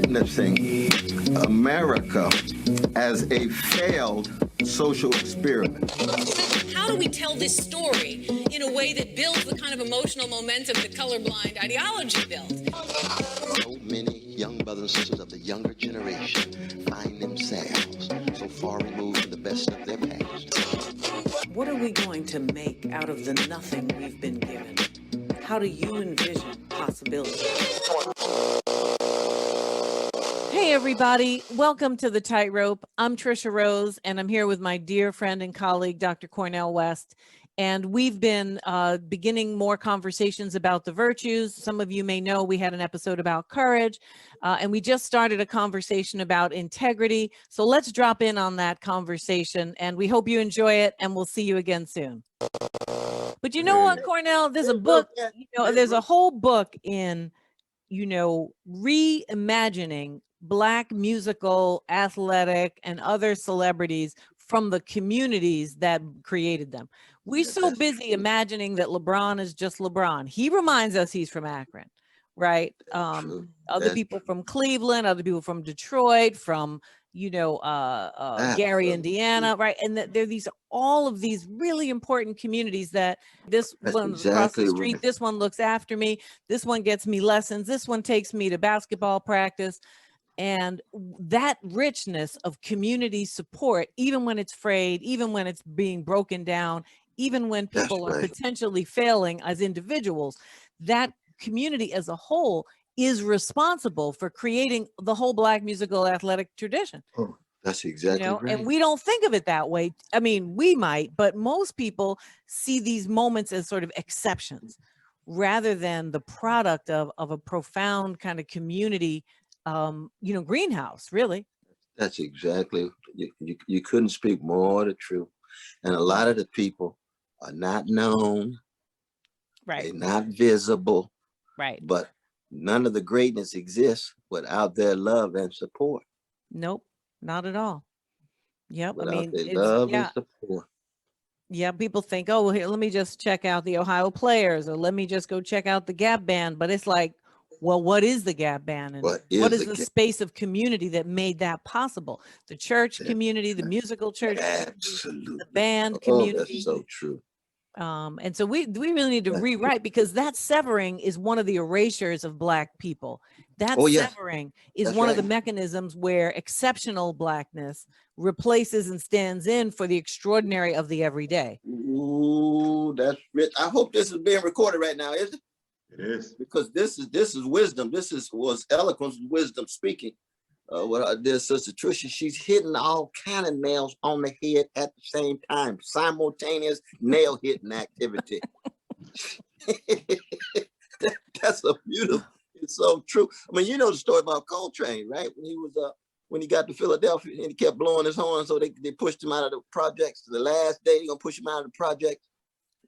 witnessing America as a failed social experiment. How do we tell this story in a way that builds the kind of emotional momentum that colorblind ideology builds? So many young brothers and sisters of the younger generation find themselves so far removed from the best of their past. What are we going to make out of the nothing we've been given? How do you envision possibility? Hey, everybody. Welcome to The Tightrope. I'm Trisha Rose, and I'm here with my dear friend and colleague, Dr. Cornel West. And we've been beginning more conversations about the virtues. Some of you may know we had an episode about courage, and we just started a conversation about integrity. So let's drop in on that conversation, and we hope you enjoy it, and we'll see you again soon. But you know what, Cornel? There's a book, there's a whole book in, reimagining Black musical, athletic, and other celebrities from the communities that created them. We're so busy imagining that LeBron is just LeBron. He reminds us he's from Akron, right? Other people from Cleveland, other people from Detroit, from, Gary, Indiana, right? And there are all of these really important communities that this one's across the street, this one looks after me, this one gets me lessons, this one takes me to basketball practice. And that richness of community support, even when it's frayed, even when it's being broken down, even when people are potentially failing as individuals, that community as a whole is responsible for creating the whole Black musical athletic tradition. Oh, that's exactly right. And we don't think of it that way. I mean, we might, but most people see these moments as sort of exceptions rather than the product of a profound kind of community greenhouse, really. That's exactly, you couldn't speak more the truth. And a lot of the people are not known, right? They're not visible, right? But none of the greatness exists without their love and support. Nope, not at all. Yep, without I mean, their love and support. Yeah, people think, oh, well, here, let me just check out the Ohio Players, or let me just go check out the Gap Band. But it's like, well, what is the Gap Band? And what is the space of community that made that possible? The church community, the musical church, absolutely, the band community. That's so true. And so we really need to rewrite, because that severing is one of the erasures of Black people. That severing is one of the mechanisms where exceptional Blackness replaces and stands in for the extraordinary of the everyday. Ooh, that's rich. I hope this is being recorded right now, is it? It is. Because this is wisdom. This was eloquence, wisdom speaking. What I did, Sister Trisha, she's hitting all kind of nails on the head at the same time. Simultaneous nail hitting activity. That's a beautiful. It's so true. I mean, you know the story about Coltrane, right? When he was when he got to Philadelphia and he kept blowing his horn, so they pushed him out of the projects. The last day they're gonna push him out of the project.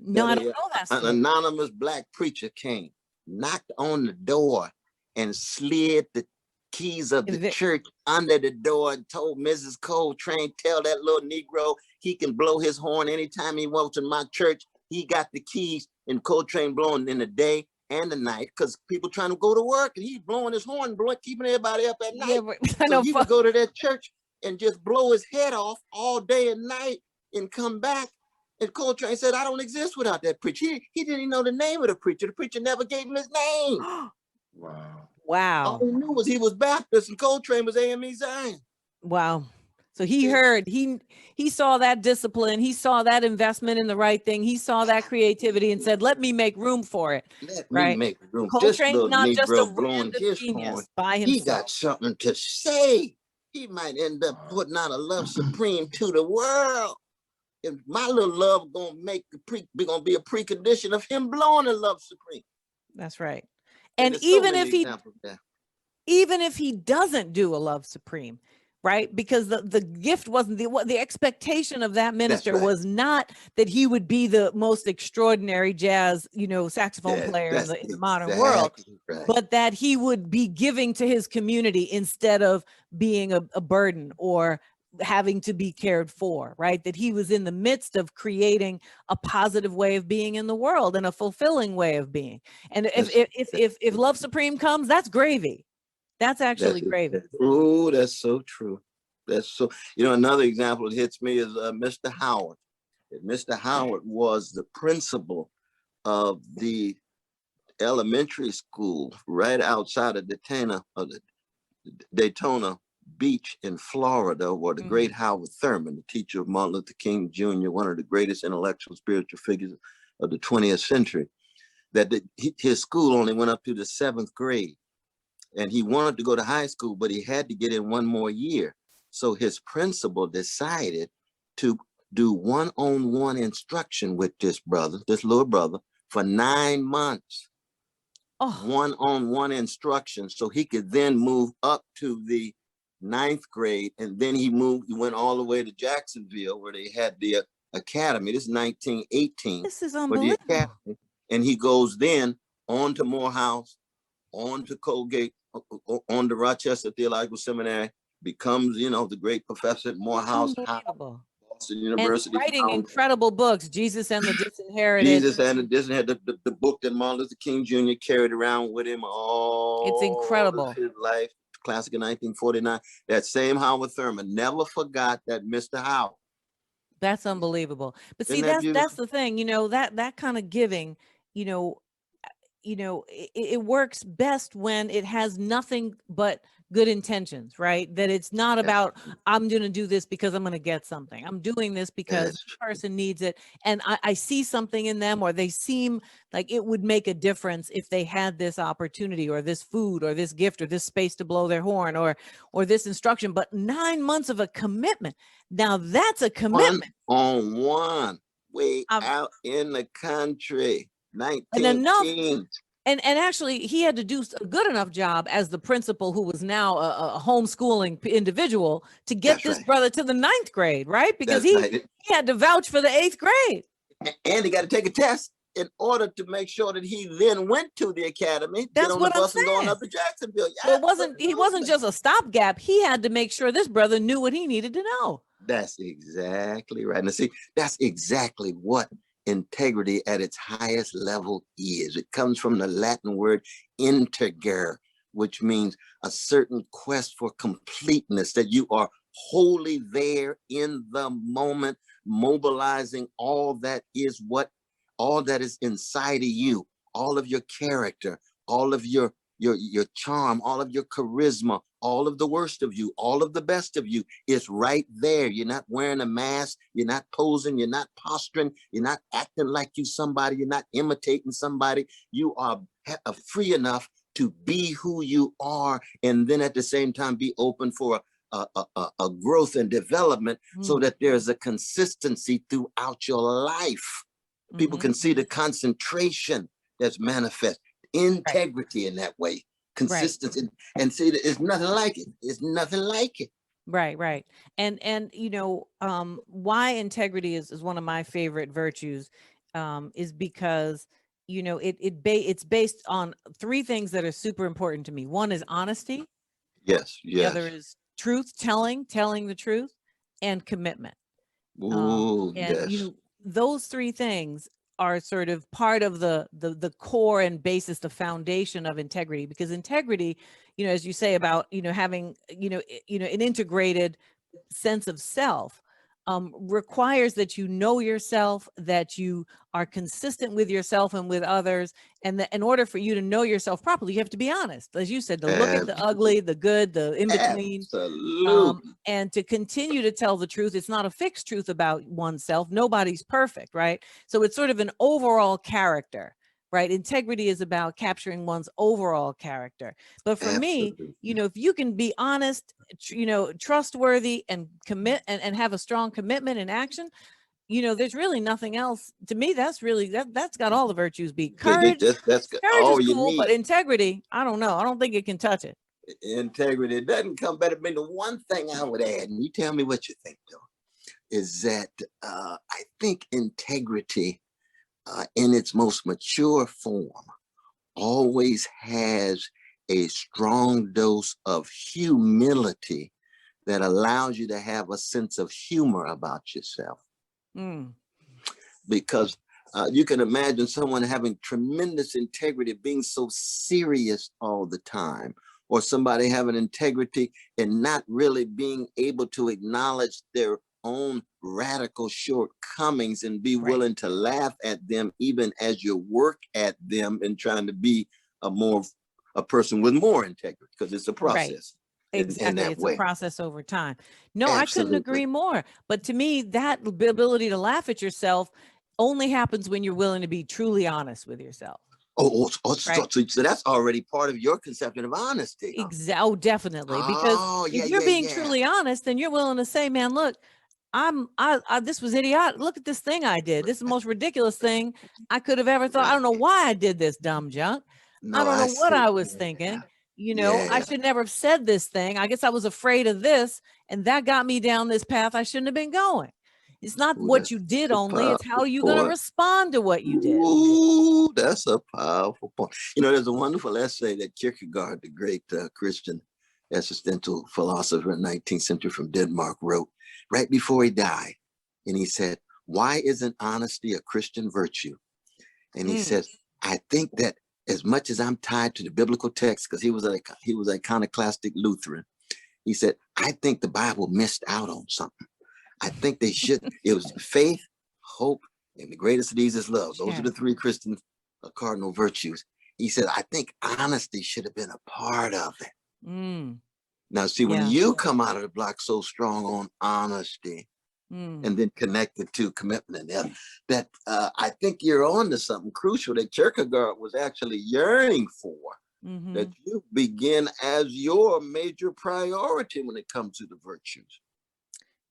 No, I don't know that story. An anonymous Black preacher came, knocked on the door, and slid the keys of the church under the door and told Mrs. Coltrane, tell that little Negro he can blow his horn anytime he wants in my church. He got the keys, and Coltrane blowing in the day and the night, because people trying to go to work, and he's blowing his horn, keeping everybody up at night. Yeah, so he would go to that church and just blow his head off all day and night and come back. And Coltrane said, I don't exist without that preacher. He didn't even know the name of the preacher. The preacher never gave him his name. Wow. All he knew was he was Baptist and Coltrane was AME Zion. Wow. So he heard, he saw that discipline, he saw that investment in the right thing, he saw that creativity and said, let me make room for it. Let me make room. Coltrane's not just a blowing his horn by himself. He got something to say. He might end up putting out a love supreme to the world. And my little love gonna gonna be a precondition of him blowing a love supreme. That's right. And even if he doesn't do a love supreme, right? Because the gift wasn't the expectation of that minister was not that he would be the most extraordinary jazz, saxophone player in the modern world, but that he would be giving to his community instead of being a burden or having to be cared for, right? That he was in the midst of creating a positive way of being in the world and a fulfilling way of being. And if Love Supreme comes, that's gravy. That's actually Graven. Oh, that's so true. That's so, another example that hits me is Mr. Howard. Mr. Howard was the principal of the elementary school right outside of Daytona Beach in Florida, where the great Howard Thurman, the teacher of Martin Luther King Jr., one of the greatest intellectual spiritual figures of the 20th century, that his school only went up to the 7th grade. And he wanted to go to high school, but he had to get in one more year. So his principal decided to do one-on-one instruction with this little brother, for 9 months. Oh. One-on-one instruction, so he could then move up to the 9th grade. And then he went all the way to Jacksonville, where they had the academy. This is 1918. This is unbelievable. And he goes then on to Morehouse, on to Colgate, on to Rochester Theological Seminary, becomes, the great professor at Morehouse, Boston University. And writing incredible books, Jesus and the Disinherited. Jesus and the Disinherited, the book that Martin Luther King Jr. carried around with him all it's incredible. His life, classic of 1949. That same Howard Thurman never forgot that Mr. Howard. That's unbelievable. But see, that's the thing, that kind of giving, it works best when it has nothing but good intentions, right? That it's not about, I'm going to do this because I'm going to get something. I'm doing this because this person needs it. And I see something in them, or they seem like it would make a difference if they had this opportunity, or this food, or this gift, or this space to blow their horn, or this instruction. But 9 months of a commitment. Now that's a commitment. One-on-one, way out in the country. 19 and actually he had to do a good enough job as the principal, who was now a homeschooling individual, to get this brother to the 9th grade, right? Because he had to vouch for the 8th grade. And he got to take a test in order to make sure that he then went to the academy. That's what I'm saying. Going up to Jacksonville. So he wasn't just a stopgap. He had to make sure this brother knew what he needed to know. That's exactly right. Now see, that's exactly what integrity at its highest level is. It comes from the Latin word integer, which means a certain quest for completeness, that you are wholly there in the moment, mobilizing all that is inside of you, all of your character, all of your charm, all of your charisma, all of the worst of you, all of the best of you is right there. You're not wearing a mask. You're not posing. You're not posturing. You're not acting like you somebody. You're not imitating somebody. You are free enough to be who you are, and then at the same time be open for a growth and development, so that there's a consistency throughout your life. People can see the concentration that's manifest, integrity in that way. Consistency, and see that it's nothing like it. It's nothing like it. Right. And why integrity is one of my favorite virtues, is because it's based on 3 things that are super important to me. One is honesty. Yes. The other is truth telling the truth, and commitment. Those 3 things are sort of part of the core and basis, the foundation of integrity, because integrity, as you say about, having, an integrated sense of self, requires that you know yourself, that you are consistent with yourself and with others. And that in order for you to know yourself properly, you have to be honest, as you said, to look at the ugly, the good, the in between, and to continue to tell the truth. It's not a fixed truth about oneself. Nobody's perfect, right? So it's sort of an overall character, right? Integrity is about capturing one's overall character. But for me, if you can be honest, trustworthy, and commit and have a strong commitment in action, there's really nothing else. To me, that's really, that's got all the virtues. Courage, courage all is cool, but integrity, I don't know. I don't think it can touch it. Integrity, it doesn't come better. The one thing I would add, and you tell me what you think, though, is that I think integrity in its most mature form always has a strong dose of humility that allows you to have a sense of humor about yourself. Because you can imagine someone having tremendous integrity, being so serious all the time, or somebody having integrity and not really being able to acknowledge their own radical shortcomings and be willing to laugh at them even as you work at them and trying to be a person with more integrity, because it's a process. Exactly. It's a process over time. No, Absolutely. I couldn't agree more. But to me, that ability to laugh at yourself only happens when you're willing to be truly honest with yourself. So that's already part of your conception of honesty. Huh? Oh, definitely. Because if you're being truly honest, then you're willing to say, man, look, this was idiotic. Look at this thing I did. This is the most ridiculous thing I could have ever thought. I don't know why I did this dumb junk. I don't know what I was thinking. You know, I should never have said this thing. I guess I was afraid of this, and that got me down this path I shouldn't have been going. It's not what you did only, it's how you're going to respond to what you did. Ooh, that's a powerful point. You know, there's a wonderful essay that Kierkegaard, the great Christian existential philosopher in the 19th century from Denmark, wrote right before he died. And he said, why isn't honesty a Christian virtue? And he says, I think that as much as I'm tied to the biblical text, because he was an iconoclastic Lutheran, he said, I think the Bible missed out on something. I think they should. It was faith, hope, and the greatest of these is love. Those are the three Christian cardinal virtues. He said, I think honesty should have been a part of it. Now, see, when you come out of the block so strong on honesty and then connect the two, commitment and that I think you're on to something crucial that Kierkegaard was actually yearning for, that you begin as your major priority when it comes to the virtues.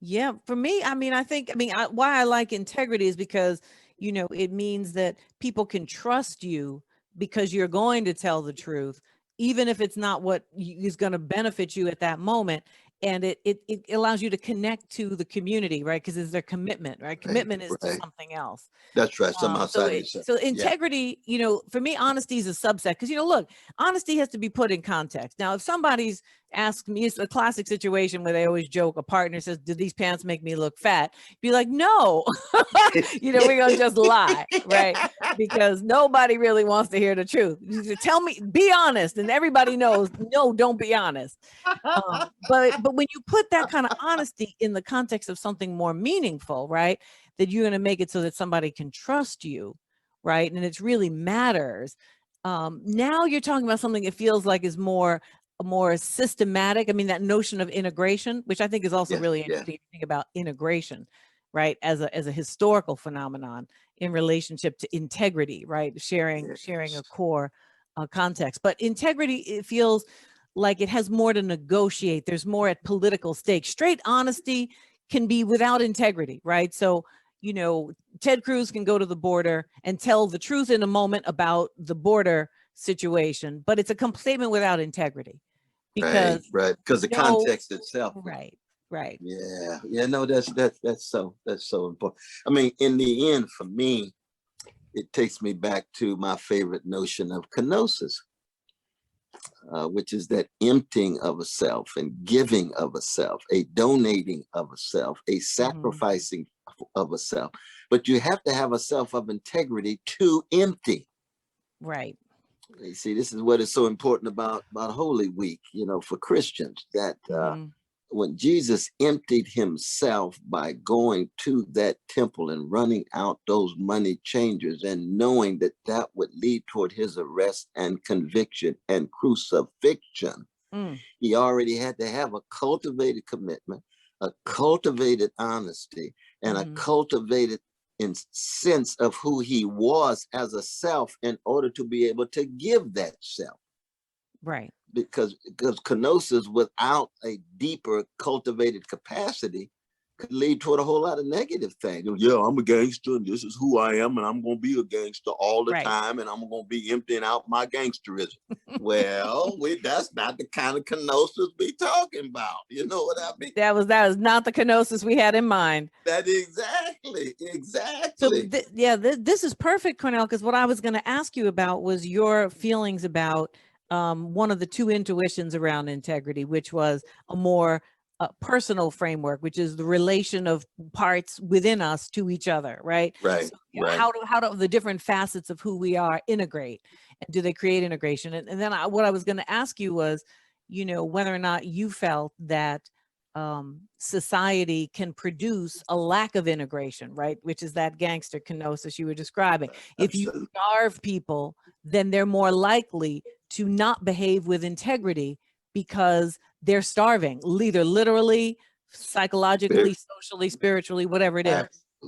Yeah, for me, why I like integrity is because, you know, it means that people can trust you because you're going to tell the truth, even if it's not what is going to benefit you at that moment. And it allows you to connect to the community, right? Because it's their commitment, right? Commitment is to something else. That's right. Some outside. So integrity, you know, for me, honesty is a subset. Because, you know, look, honesty has to be put in context. Now, if somebody's asked me, it's a classic situation where they always joke, a partner says, "Did these pants make me look fat?" Be like, no, you know, we're gonna just lie, right? Because nobody really wants to hear the truth. Tell me, be honest, and everybody knows, no, don't be honest. But when you put that kind of honesty in the context of something more meaningful, right, that you're gonna make it so that somebody can trust you, right, and it really matters. Now you're talking about something it feels like is more systematic. I mean, that notion of integration, which I think is also really interesting to think about integration, right, as a historical phenomenon in relationship to integrity, right, sharing a core context. But integrity, it feels like it has more to negotiate. There's more at political stake. Straight honesty can be without integrity, right? So, you know, Ted Cruz can go to the border and tell the truth in a moment about the border situation, but it's a statement without integrity. Because because the context itself. Right. No, that's so important. I mean, in the end, for me, it takes me back to my favorite notion of kenosis, which is that emptying of a self and giving of a self, a donating of a self, a sacrificing of a self. But you have to have a self of integrity to empty. Right. You see, this is what is so important about Holy Week, you know, for Christians, that when Jesus emptied himself by going to that temple and running out those money changers and knowing that that would lead toward his arrest and conviction and crucifixion, he already had to have a cultivated commitment, a cultivated honesty, and a cultivated sense of who he was as a self in order to be able to give that self. Right. Because kenosis without a deeper cultivated capacity could lead toward a whole lot of negative things. Yeah, I'm a gangster and this is who I am and I'm going to be a gangster all the time and I'm going to be emptying out my gangsterism. Well, that's not the kind of kenosis we talking about. You know what I mean? That was not the kenosis we had in mind. That exactly. So this is perfect, Cornell, because what I was going to ask you about was your feelings about one of the two intuitions around integrity, which was a more personal framework, which is the relation of parts within us to each other, right? Right. So how do the different facets of who we are integrate, and do they create integration? And then what I was going to ask you was, whether or not you felt that society can produce a lack of integration, right? Which is that gangster kenosis you were describing. If you starve people, then they're more likely to not behave with integrity because they're starving, either literally, psychologically, socially, spiritually, whatever it is.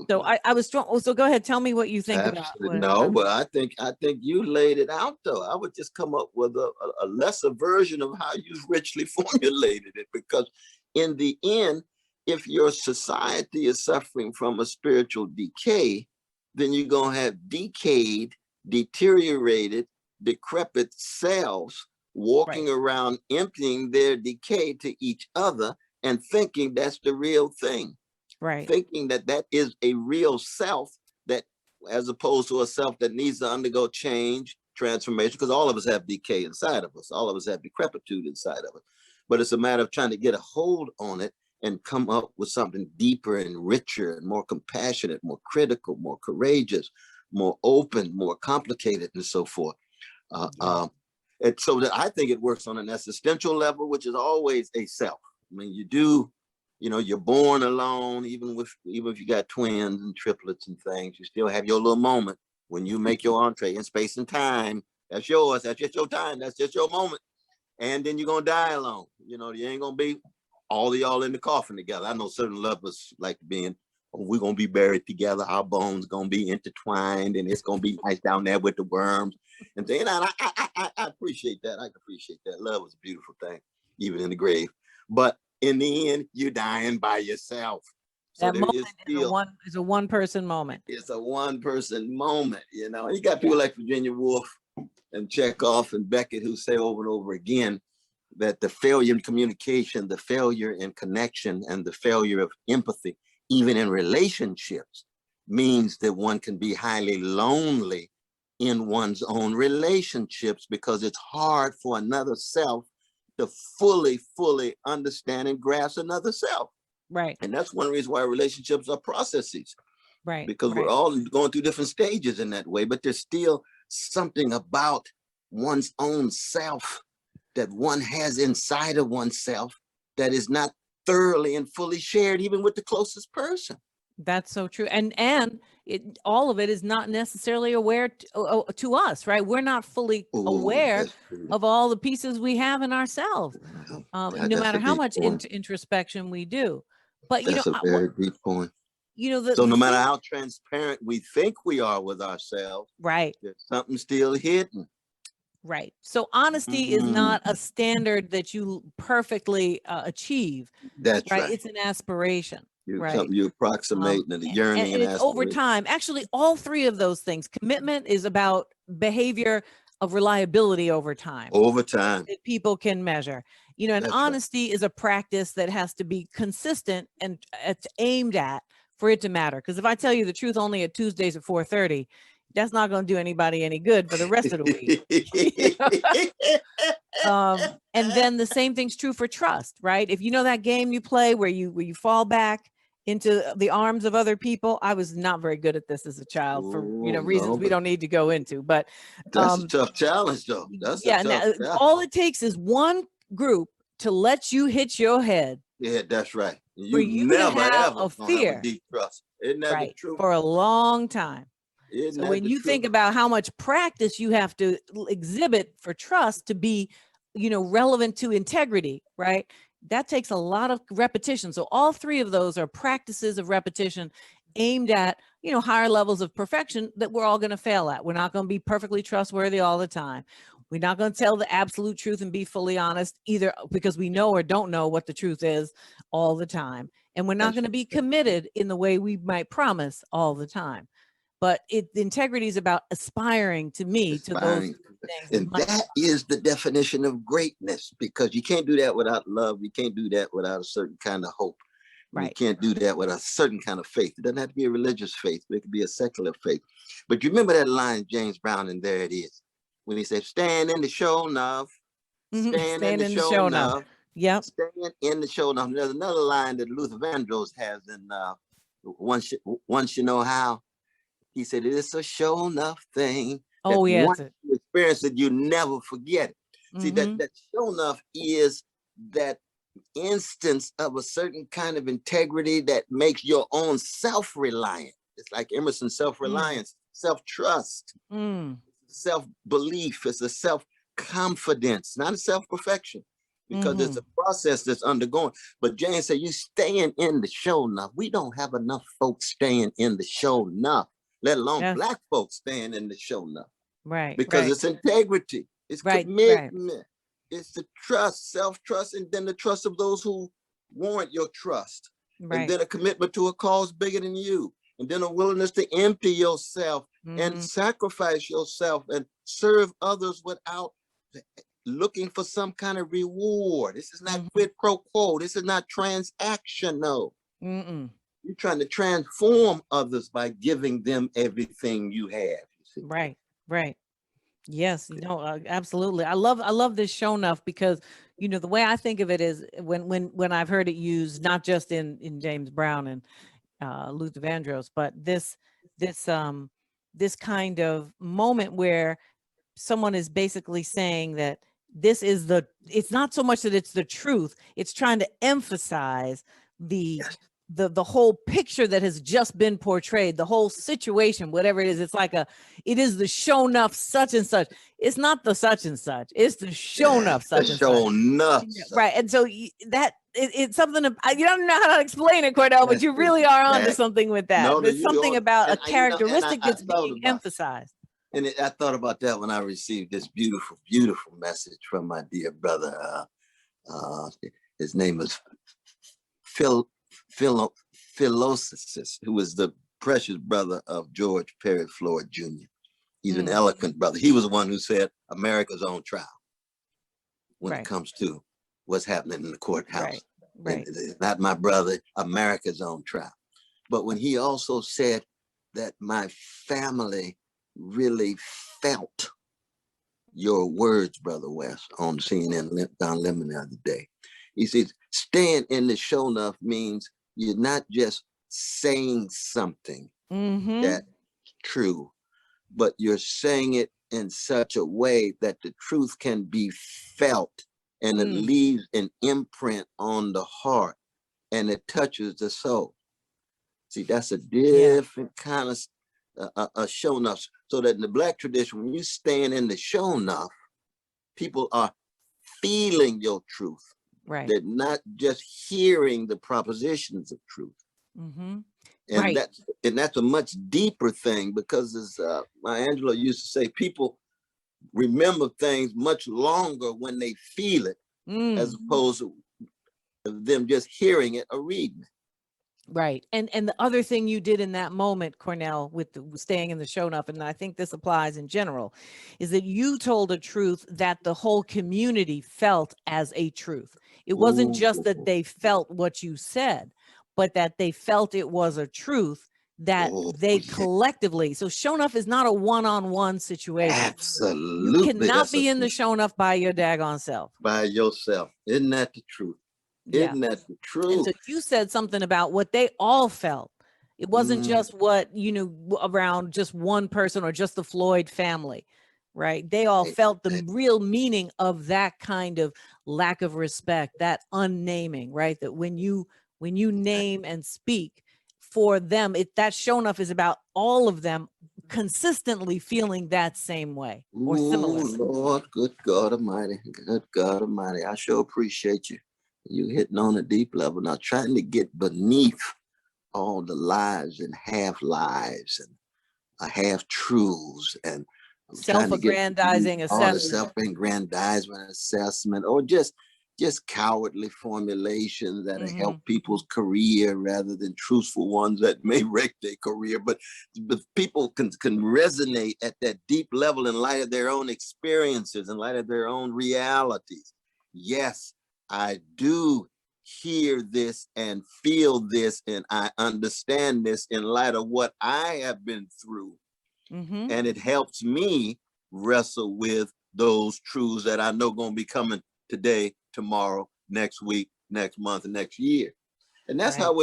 So I was strong. So go ahead, tell me what you think about. No, but I think you laid it out though. I would just come up with a lesser version of how you richly formulated it, because in the end, if your society is suffering from a spiritual decay, then you're gonna have decayed, deteriorated, decrepit selves walking around emptying their decay to each other and thinking that's the real thing. Right. Thinking that that is a real self, that as opposed to a self that needs to undergo change, transformation, because all of us have decay inside of us. All of us have decrepitude inside of us. But it's a matter of trying to get a hold on it and come up with something deeper and richer and more compassionate, more critical, more courageous, more open, more complicated, and so forth. And so that I think it works on an existential level, which is always a self. I mean, you're born alone, even if you got twins and triplets and things, you still have your little moment when you make your entree in space and time. That's yours. That's just your time. That's just your moment. And then you're going to die alone. You ain't going to be all of y'all in the coffin together. I know certain lovers like being, we're going to be buried together. Our bones going to be intertwined and it's going to be nice down there with the worms. And then I appreciate that. I appreciate that. Love is a beautiful thing, even in the grave. But in the end, you're dying by yourself. So that moment is a one-person moment. It's a one-person moment, You got people like Virginia Woolf and Chekhov and Beckett who say over and over again that the failure in communication, the failure in connection, and the failure of empathy, even in relationships, means that one can be highly lonely in one's own relationships, because it's hard for another self to fully understand and grasp another self. Right. And that's one reason why relationships are processes. Right. Because we're all going through different stages in that way, but there's still something about one's own self that one has inside of oneself that is not thoroughly and fully shared even with the closest person. That's so true. And all of it is not necessarily aware to us, right? We're not fully aware of all the pieces we have in ourselves, no matter how much introspection we do. But that's a very deep point. So no matter how transparent we think we are with ourselves, right, there's something still hidden. Right. So honesty is not a standard that you perfectly achieve. That's right. It's an aspiration. Something you approximate and the yearning and it's over time. Actually, all three of those things. Commitment is about behavior of reliability over time. Over time. That people can measure. And that's honesty is a practice that has to be consistent and it's aimed at for it to matter. Because if I tell you the truth only at Tuesdays at 4:30, that's not going to do anybody any good for the rest of the week. And then the same thing's true for trust, right? If you know that game you play where you fall back into the arms of other people. I was not very good at this as a child for reasons we don't need to go into. But that's a tough challenge, though. All it takes is one group to let you hit your head. Yeah, that's right. You never have a fear. Have a deep trust. Isn't that the truth? For a long time. So when you think about how much practice you have to exhibit for trust to be, relevant to integrity, right? That takes a lot of repetition. So all three of those are practices of repetition aimed at, higher levels of perfection that we're all going to fail at. We're not going to be perfectly trustworthy all the time. We're not going to tell the absolute truth and be fully honest either, because we know or don't know what the truth is all the time. And we're not going to be committed in the way we might promise all the time. But integrity is about aspiring to those things. And that is the definition of greatness, because you can't do that without love. You can't do that without a certain kind of hope. Right. You can't do that without a certain kind of faith. It doesn't have to be a religious faith, but it could be a secular faith. But you remember that line, James Brown, and there it is, when he said, stand in the show enough. Stand in the show enough. Yep. Stand in the show enough. There's another line that Luther Vandross has in Once You Know How. He said, it's a show enough thing. Oh, yeah. Once you experience it, you never forget it. See, that show enough is that instance of a certain kind of integrity that makes your own self-reliant. It's like Emerson's self-reliance, self-trust, self-belief. It's a self-confidence, not a self-perfection, because it's a process that's undergoing. But James said, you staying in the show enough. We don't have enough folks staying in the show enough, let alone Black folks staying in the show enough. Right. Because it's integrity, it's commitment, it's the trust, self-trust, and then the trust of those who warrant your trust. And then a commitment to a cause bigger than you. And then a willingness to empty yourself and sacrifice yourself and serve others without looking for some kind of reward. This is not quid pro quo. This is not transactional. You're trying to transform others by giving them everything you have. You see? Right. Yes, absolutely. I love this show enough because, the way I think of it is when I've heard it used, not just in James Brown and Luther Vandross, but this kind of moment where someone is basically saying that it's not so much that it's the truth, it's trying to emphasize the whole picture that has just been portrayed, the whole situation, whatever it is. It's like it is the show enough such and such. It's not the such and such. It's the show enough such and such. Right. And so it's something, you don't know how to explain it, Cornell, but you really are onto something with that. There's something about a characteristic that's being emphasized. And I thought about that when I received this beautiful, beautiful message from my dear brother. His name is Philosophy, who was the precious brother of George Perry Floyd Jr. He's an eloquent brother. He was the one who said America's on trial when it comes to what's happening in the courthouse. It's not my brother, America's on trial. But when he also said that my family really felt your words, Brother West, on CNN, Don Lemon the other day. He says, staying in the show enough means you're not just saying something that's true, but you're saying it in such a way that the truth can be felt and it leaves an imprint on the heart and it touches the soul. See, that's a different kind of a show enough. So that in the Black tradition, when you're staying in the show enough, people are feeling your truth. They're not just hearing the propositions of truth. And that's a much deeper thing, because as Maya Angelou used to say, people remember things much longer when they feel it, as opposed to them just hearing it or reading it. Right. And the other thing you did in that moment, Cornell, with staying in the show enough, and I think this applies in general, is that you told a truth that the whole community felt as a truth. It wasn't just that they felt what you said, but that they felt it was a truth that they collectively. So show enough is not a one-on-one situation. Absolutely. You cannot be in the show enough by your daggone self. By yourself. Isn't that the truth? Isn't that the truth? And so you said something about what they all felt. It wasn't just what, around just one person or just the Floyd family, right? They all felt the real meaning of that kind of lack of respect, that unnaming, right? That when you name and speak for them, that show enough is about all of them consistently feeling that same way or similar. Lord, good God Almighty, good God Almighty. I sure appreciate you. You hitting on a deep level now, trying to get beneath all the lies and half lies and half truths and self-aggrandizing assessment, self-aggrandizement assessment, or just cowardly formulations that help people's career rather than truthful ones that may wreck their career. But people can resonate at that deep level in light of their own experiences, in light of their own realities. Yes, I do hear this and feel this, and I understand this in light of what I have been through. And it helps me wrestle with those truths that I know going to be coming today, tomorrow, next week, next month, and next year. And that's how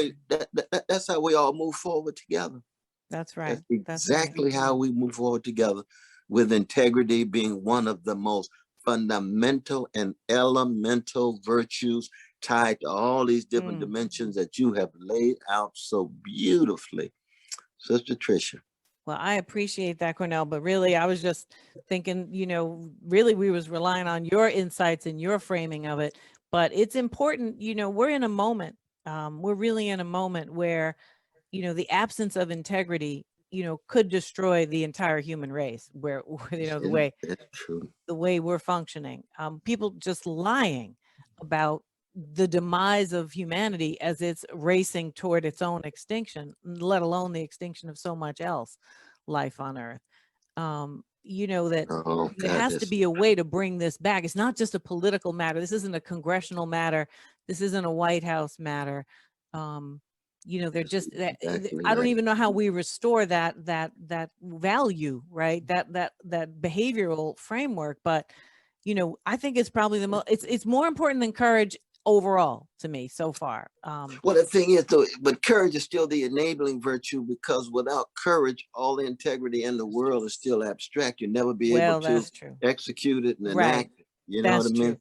that's how we all move forward together. That's right. That's exactly how we move forward together, with integrity being one of the most fundamental and elemental virtues tied to all these different dimensions that you have laid out so beautifully, Sister Tricia. Well, I appreciate that, Cornell, but really I was just thinking, really we was relying on your insights and your framing of it. But it's important, we're in a moment, we're really in a moment where, the absence of integrity, could destroy the entire human race, where, the way we're functioning. People just lying about the demise of humanity as it's racing toward its own extinction, let alone the extinction of so much else life on Earth. That there has to be a way to bring this back. It's not just a political matter. This isn't a congressional matter. This isn't a White House matter. They're just I don't even know how we restore that value, right? That behavioral framework. But I think it's probably the most. It's more important than courage overall to me so far. Well, the thing is, though, but courage is still the enabling virtue, because without courage, all the integrity in the world is still abstract. You'll never be able to execute it and enact it. You know what I mean?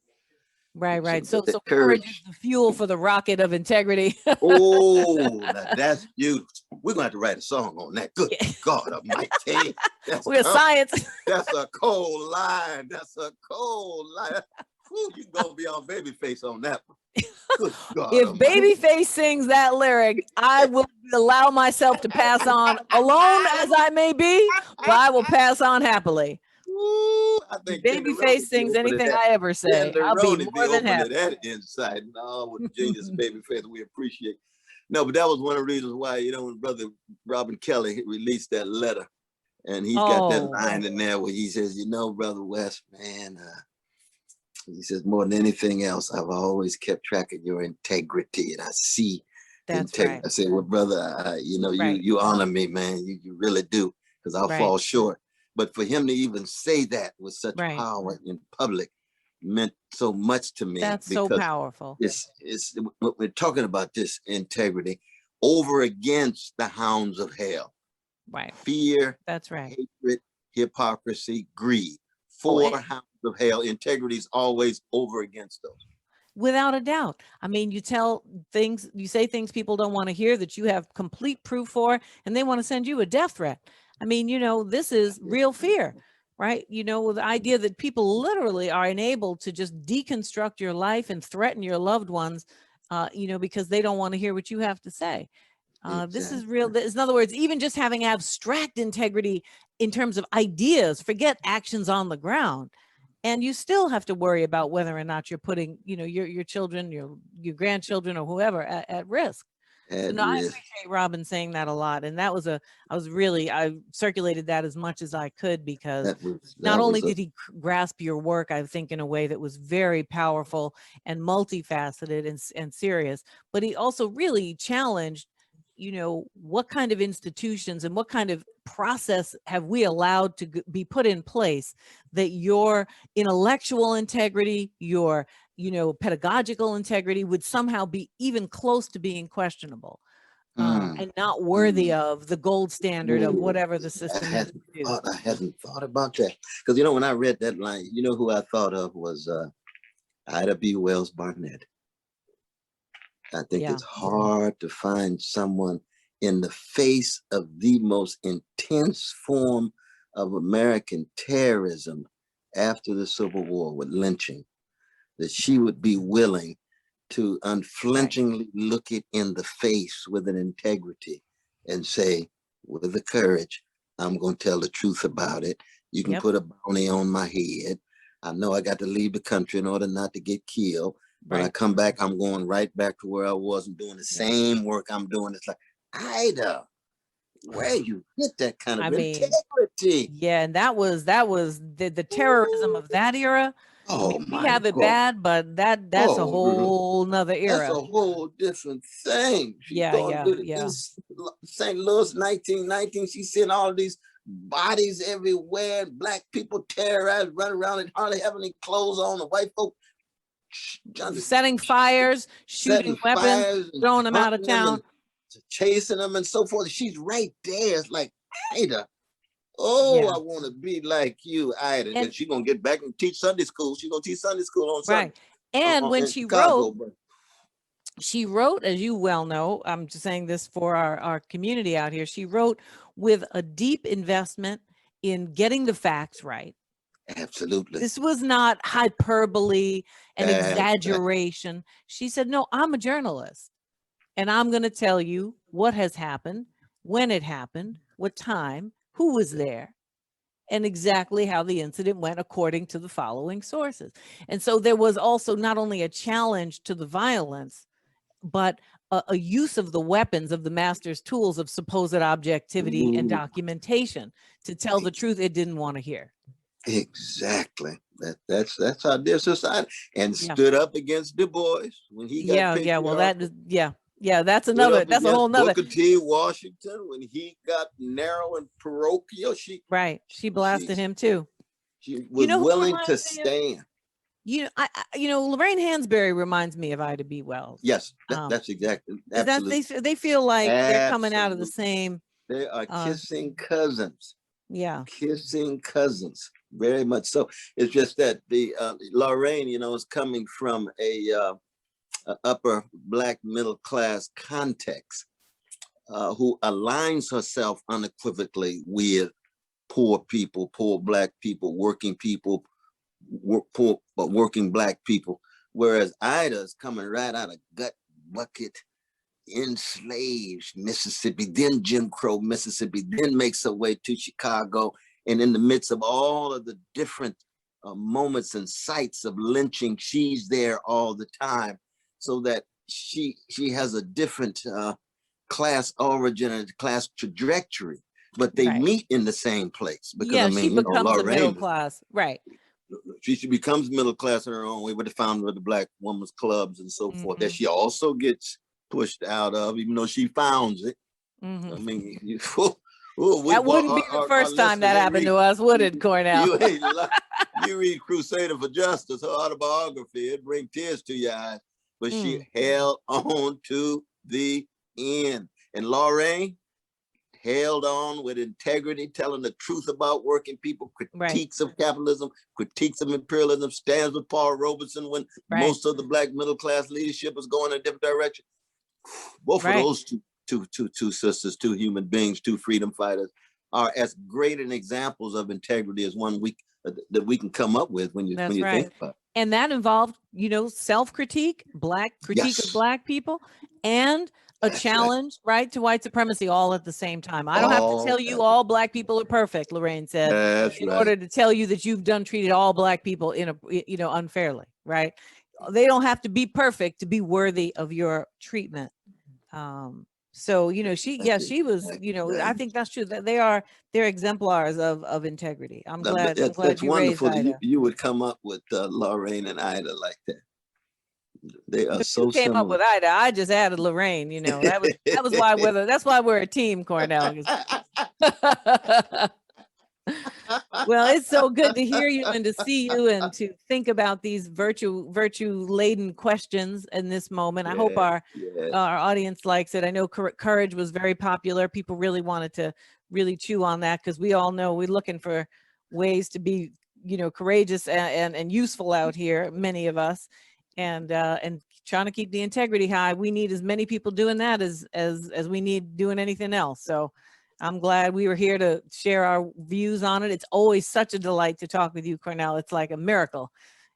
Right. So courage is the fuel for the rocket of integrity. Oh, that's beautiful. We're going to have to write a song on that. Good God Almighty. We're science. That's a cold line. Whew, you're going to be on Babyface on that one. Good God if Almighty. Babyface sings that lyric, I will allow myself to pass on, alone as I may be, but I will pass on happily. Ooh, I think Babyface sings anything I ever say. I'll be more than happy. That insight. No, with genius Babyface, we appreciate. No, but that was one of the reasons why, when Brother Robin Kelly released that letter, and he's got that line in there where he says, Brother West, man, he says, more than anything else, I've always kept track of your integrity, and I see integrity. Right. I said, well, brother, you honor me, man. You really do, because I'll fall short. But for him to even say that with such power in public meant so much to me. That's so powerful. It's what we're talking about, this integrity over against the hounds of hell. Right. Fear. That's right. Hatred, hypocrisy, greed. Four hounds of hell. Integrity is always over against those. Without a doubt. I mean, you say things people don't want to hear that you have complete proof for, and they want to send you a death threat. I mean, this is real fear, right? The idea that people literally are enabled to just deconstruct your life and threaten your loved ones, because they don't want to hear what you have to say. This is real. In other words, even just having abstract integrity in terms of ideas, forget actions on the ground. And you still have to worry about whether or not you're putting, your children, your grandchildren or whoever at risk. So no, I appreciate Robin saying that a lot. And I circulated that as much as I could, because not only did he grasp your work, I think, in a way that was very powerful and multifaceted and serious, but he also really challenged, what kind of institutions and what kind of process have we allowed to be put in place that your intellectual integrity, your pedagogical integrity would somehow be even close to being questionable and not worthy of the gold standard of whatever the system is. I hadn't thought about that, because when I read that line, who I thought of was Ida B. Wells Barnett. I think it's hard to find someone in the face of the most intense form of American terrorism after the Civil War with lynching, that she would be willing to unflinchingly look it in the face with an integrity and say, with the courage, I'm going to tell the truth about it. You can put a bounty on my head. I know I got to leave the country in order not to get killed. When I come back, I'm going right back to where I was and doing the same work I'm doing. It's like, Ida, where you get that kind of integrity? Yeah, and that was the terrorism of that era. Oh, we have it bad, but that's a whole nother era. That's a whole different thing. Yeah. St. Louis, 1919, she's seeing all of these bodies everywhere, black people terrorized, running around and hardly having any clothes on, the white folk setting fires, shooting weapons, throwing them out of town, chasing them and so forth. She's right there. It's like, Ida, Oh, Yeah. I want to be like you, Ida. And And she's gonna get back and teach Sunday school. She's gonna teach Sunday school on Sunday right. And when in she Chicago. wrote, But she wrote, as you well know, I'm just saying this for our community out here, she wrote with a deep investment in getting the facts right. absolutely. This was not hyperbole and Exactly. exaggeration. She said, no, I'm a journalist and I'm going to tell you what has happened, when it happened, what time, who was there, and exactly how the incident went according to the following sources. And so there was also not only a challenge to the violence, but a use of the weapons of the master's tools of supposed objectivity and Ooh, documentation to tell the truth it didn't want to hear. exactly. That's how their society and Yeah. stood up against Du Bois when he got Yeah. Well, patriarchal. that is, yeah, that's Stood another, up that's a against whole nother, Booker T. Washington when he got narrow and parochial. right. She blasted him too. She You was know who willing to reminds me of, stand. Lorraine Hansberry reminds me of Ida B. Wells. Yes, that's exactly. That Absolutely. they feel like they're coming out of the Absolutely. same, They are uh, kissing cousins. yeah, Kissing cousins, very much so. It's just that the Lorraine, is coming from a upper Black middle class context, who aligns herself unequivocally with poor people, poor Black people, working people, poor but working Black people. Whereas Ida's coming right out of gut bucket, enslaved Mississippi, then Jim Crow Mississippi, then makes her way to Chicago. And in the midst of all of the different moments and sites of lynching, she's there all the time, so that she has a different class origin and class trajectory, but they right. meet in the same place. Because Yeah, I mean, she becomes a middle Lorraine, class, right. she becomes middle class in her own way, with the founder of the Black Women's Clubs and so forth, that Mhm. she also gets pushed out of, even though she founds it. I Mhm. mean, That wouldn't be the first time that happened to us, would it, Cornell? You read Crusader for Justice, her autobiography, it brings tears to your eyes. But she Mm. held on to the end. And Lorraine held on with integrity, telling the truth about working people, Right. critiques of capitalism, critiques of imperialism, stands with Paul Robeson when Right. most of the Black middle class leadership was going in a different direction. Both Right. of those two sisters, two human beings, two freedom fighters, are as great an examples of integrity as one that we can come up with when you That's right. think about it. And that involved, self-critique, critique of Yes. Black people, and a That's right. challenge, right, to white supremacy all at the same time. I don't have to tell you all Black people are perfect, Lorraine said, That's in right. order to tell you that you've treated all Black people unfairly, right? They don't have to be perfect to be worthy of your treatment. So, she was, I think that's true, that they're exemplars of integrity. I'm glad That's you wonderful raised that Ida. you would come up with Lorraine and Ida like that. They are so You came up similar. with Ida. I just added Lorraine. That was why that's why we're a team, Cornell. Well, it's so good to hear you and to see you and to think about these virtue laden questions in this moment. I hope our audience likes it. I know courage was very popular. People really wanted to really chew on that, because we all know we're looking for ways to be, courageous and useful out here, many of us, and trying to keep the integrity high. We need as many people doing that as we need doing anything else. So I'm glad we were here to share our views on it. It's always such a delight to talk with you, Cornell. It's like a miracle.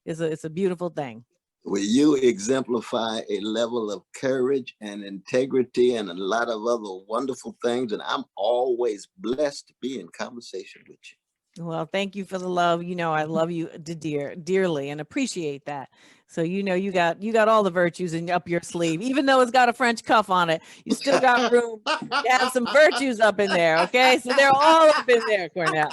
It's a beautiful thing. Well, you exemplify a level of courage and integrity and a lot of other wonderful things. And I'm always blessed to be in conversation with you. Well, thank you for the love. I love you dearly and appreciate that. So, you got all the virtues up your sleeve, even though it's got a French cuff on it, you still got room to have some virtues up in there. Okay. So they're all up in there, Cornell.